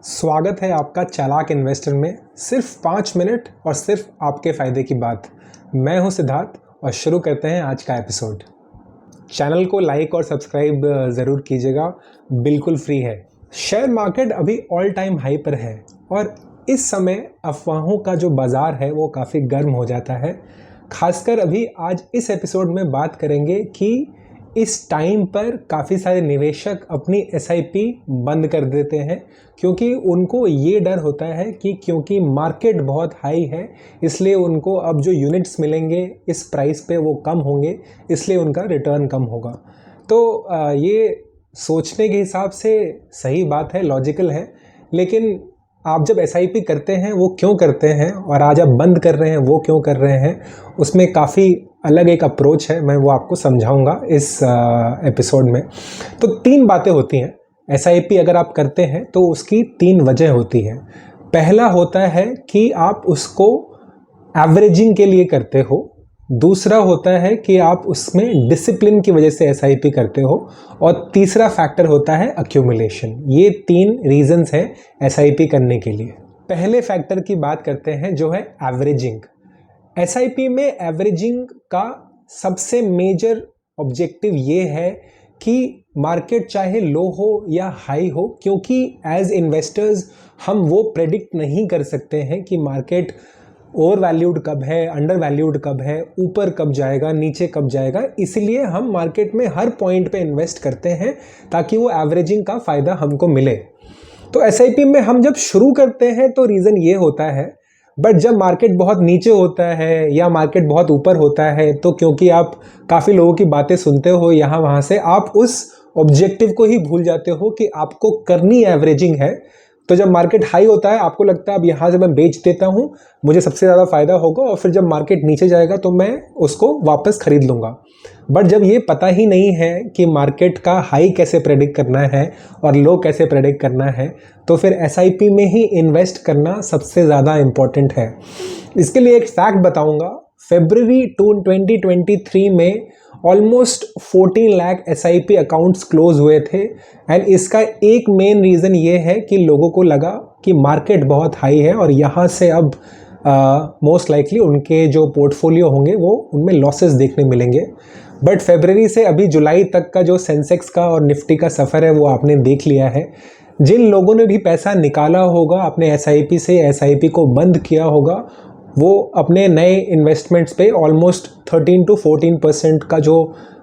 स्वागत है आपका चालाक इन्वेस्टर में। सिर्फ 5 मिनट और सिर्फ आपके फ़ायदे की बात। मैं हूं सिद्धार्थ और शुरू करते हैं आज का एपिसोड। चैनल को लाइक और सब्सक्राइब ज़रूर कीजिएगा, बिल्कुल फ्री है। शेयर मार्केट अभी ऑल टाइम हाई पर है और इस समय अफवाहों का जो बाज़ार है वो काफ़ी गर्म हो जाता है। खासकर अभी आज इस एपिसोड में बात करेंगे कि इस टाइम पर काफ़ी सारे निवेशक अपनी एसआईपी बंद कर देते हैं क्योंकि उनको ये डर होता है कि क्योंकि मार्केट बहुत हाई है इसलिए उनको अब जो यूनिट्स मिलेंगे इस प्राइस पे वो कम होंगे, इसलिए उनका रिटर्न कम होगा। तो ये सोचने के हिसाब से सही बात है, लॉजिकल है, लेकिन आप जब एसआईपी करते हैं वो क्यों करते हैं और आज आप बंद कर रहे हैं वो क्यों कर रहे हैं, उसमें काफ़ी अलग एक अप्रोच है। मैं वो आपको समझाऊंगा इस एपिसोड में। तो 3 बातें होती हैं एसआईपी अगर आप करते हैं तो उसकी 3 वजह होती है। पहला होता है कि आप उसको एवरेजिंग के लिए करते हो। दूसरा होता है कि आप उसमें डिसिप्लिन की वजह से एसआईपी करते हो और तीसरा फैक्टर होता है अक्यूमुलेशन। ये 3 रीजंस हैं एसआईपी करने के लिए। पहले फैक्टर की बात करते हैं जो है एवरेजिंग। एसआईपी में एवरेजिंग का सबसे मेजर ऑब्जेक्टिव ये है कि मार्केट चाहे लो हो या हाई हो, क्योंकि एज इन्वेस्टर्स हम वो प्रेडिक्ट नहीं कर सकते हैं कि मार्केट ओवर वैल्यूड कब है, अंडर वैल्यूड कब है, ऊपर कब जाएगा, नीचे कब जाएगा। इसलिए हम मार्केट में हर पॉइंट पे इन्वेस्ट करते हैं ताकि वो एवरेजिंग का फ़ायदा हमको मिले। तो एसआईपी में हम जब शुरू करते हैं तो रीज़न ये होता है, बट जब मार्केट बहुत नीचे होता है या मार्केट बहुत ऊपर होता है तो क्योंकि आप काफ़ी लोगों की बातें सुनते हो यहाँ वहाँ से, आप उस ऑब्जेक्टिव को ही भूल जाते हो कि आपको करनी एवरेजिंग है। तो जब मार्केट हाई होता है आपको लगता है अब यहाँ से मैं बेच देता हूँ, मुझे सबसे ज़्यादा फ़ायदा होगा और फिर जब मार्केट नीचे जाएगा तो मैं उसको वापस खरीद लूँगा। बट जब ये पता ही नहीं है कि मार्केट का हाई कैसे प्रेडिक्ट करना है और लो कैसे प्रेडिक्ट करना है, तो फिर एसआईपी में ही इन्वेस्ट करना सबसे ज़्यादा इम्पॉर्टेंट है। इसके लिए एक फैक्ट बताऊँगा। February 2023 में almost 14 lakh SIP accounts close हुए थे एंड इसका एक मेन रीज़न ये है कि लोगों को लगा कि मार्केट बहुत हाई है और यहाँ से अब मोस्ट लाइकली उनके जो पोर्टफोलियो होंगे वो उनमें लॉसेस देखने मिलेंगे। बट फरवरी से अभी जुलाई तक का जो सेंसेक्स का और निफ्टी का सफ़र है वो आपने देख लिया है। जिन लोगों ने भी पैसा निकाला होगा अपने एसआईपी से, एसआईपी को बंद किया होगा, वो अपने नए इन्वेस्टमेंट्स पे ऑलमोस्ट 13 to 14% का जो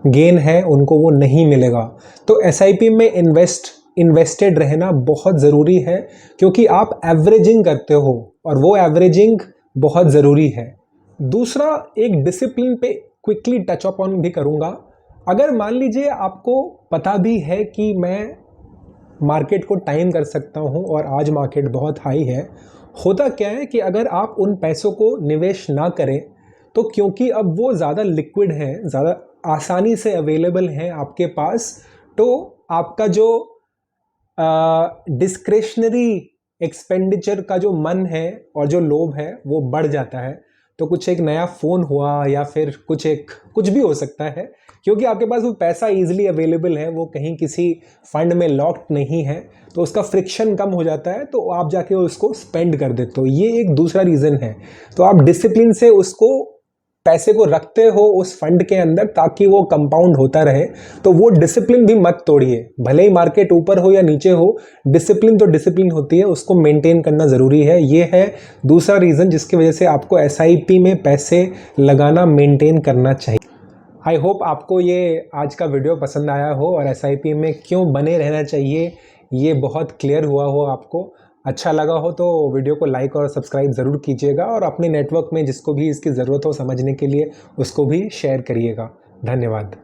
गेन है उनको वो नहीं मिलेगा। तो एसआईपी में इन्वेस्टेड रहना बहुत ज़रूरी है क्योंकि आप एवरेजिंग करते हो और वो एवरेजिंग बहुत ज़रूरी है। दूसरा, एक डिसिप्लिन पे क्विकली टच ऑन भी करूँगा। अगर मान लीजिए आपको पता भी है कि मैं मार्केट को टाइम कर सकता हूँ और आज मार्केट बहुत हाई है, होता क्या है कि अगर आप उन पैसों को निवेश ना करें तो क्योंकि अब वो ज़्यादा लिक्विड हैं, ज़्यादा आसानी से अवेलेबल हैं आपके पास, तो आपका जो डिस्क्रेशनरी एक्सपेंडिचर का जो मन है और जो लोभ है वो बढ़ जाता है। तो कुछ एक नया फ़ोन हुआ या फिर कुछ भी हो सकता है, क्योंकि आपके पास वो पैसा इजीली अवेलेबल है, वो कहीं किसी फंड में लॉक्ड नहीं है, तो उसका फ्रिक्शन कम हो जाता है, तो आप जाके उसको स्पेंड कर देते हो। ये एक दूसरा रीज़न है। तो आप डिसिप्लिन से उसको पैसे को रखते हो उस फंड के अंदर ताकि वो कंपाउंड होता रहे। तो वो डिसिप्लिन भी मत तोड़िए, भले ही मार्केट ऊपर हो या नीचे हो, डिसिप्लिन तो डिसिप्लिन होती है, उसको मेंटेन करना ज़रूरी है। ये है दूसरा रीज़न जिसकी वजह से आपको एसआईपी में पैसे लगाना मेंटेन करना चाहिए। आई होप आपको ये आज का वीडियो पसंद आया हो और एसआईपी में क्यों बने रहना चाहिए ये बहुत क्लियर हुआ हो। आपको अच्छा लगा हो तो वीडियो को लाइक और सब्सक्राइब ज़रूर कीजिएगा और अपने नेटवर्क में जिसको भी इसकी ज़रूरत हो समझने के लिए उसको भी शेयर करिएगा। धन्यवाद।